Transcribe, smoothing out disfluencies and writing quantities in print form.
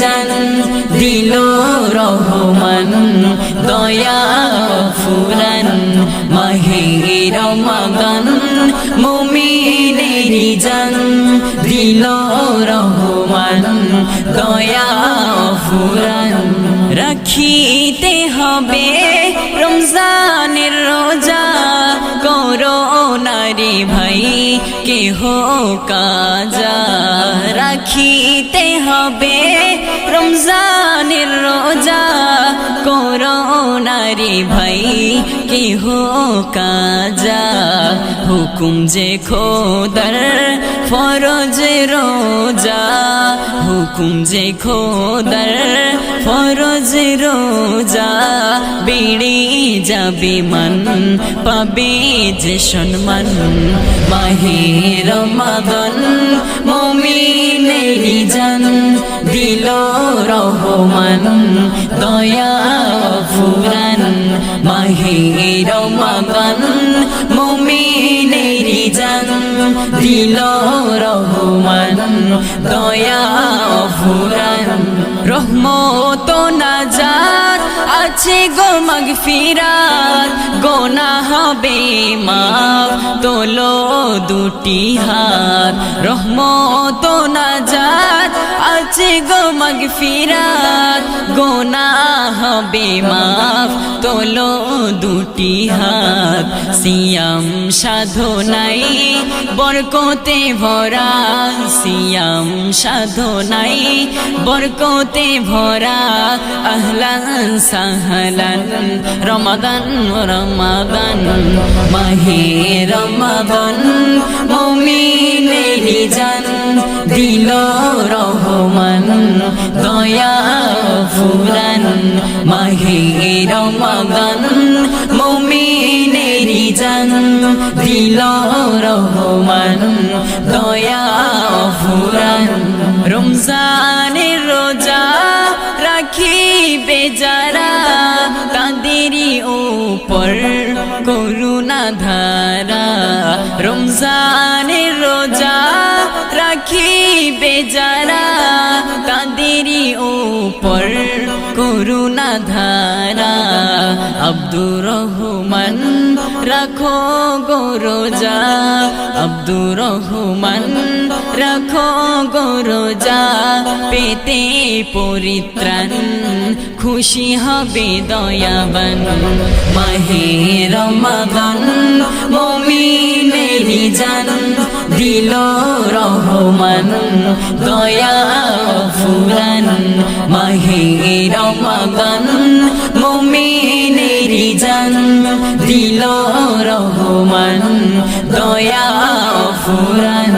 জান দিল রহমান দয়া ফুরান মাহে রমাদান মুমিনের জান দিল রহমান দয়া ফুরান রাখিতে হবে রমজানের রোজা করোনারে ভাই কেহ কাজা রাখিতে হবে রমজানের রোজা করোনারে ভাই কেহ কাজা হুকুম যে খোদার ফরজ রোজা হুকুম যে খোদার ফরজ রোজা বেড়ে যাবে মান পাবে যে সম্মান মাহে রমাদান মুমিনের জান দিল রহমান দয়া ফুরান মাহে রমাদান মুমিনের জান দিল রহমান দয়া ফুরান রহমত নাজাত আছে গো মাগফিরাত গোনাহ হবে মাফ তোলো দুটি হাত রহমত নাজাত আছে গো মাগফিরাত গোনাহ হবে মাফ তোলো দুটি হাত সিয়াম সাধনাই বরকতে ভরা সিয়াম সাধনাই বরকতে ভরা আহলান সাহলান রমাদান রমাদান মাহে রমাদান মুমিনের জান দিল রহমান দয়া ফুরান মাহে রমাদান মুমিনের জান দিল রহমান দয়া ফুরান রমজানের রোজা রাখিবে যারা তাদেরই উপর করুণা ধারা রমজানের রোজা রাখিবে যারা তাদেরই উপর করুণা ধারা আব্দুর রহমান রাখো গো রোজা আব্দুর রহমান রাখো গো রোজা পেতে পরিত্রাণ খুশি হবে দয়াবান মাহে রমাদান মুমিনের জান দিল রহমান দয়া ফুরান মাহে রমাদান মুমিনের জান দিল রহমান দয়া ফুরান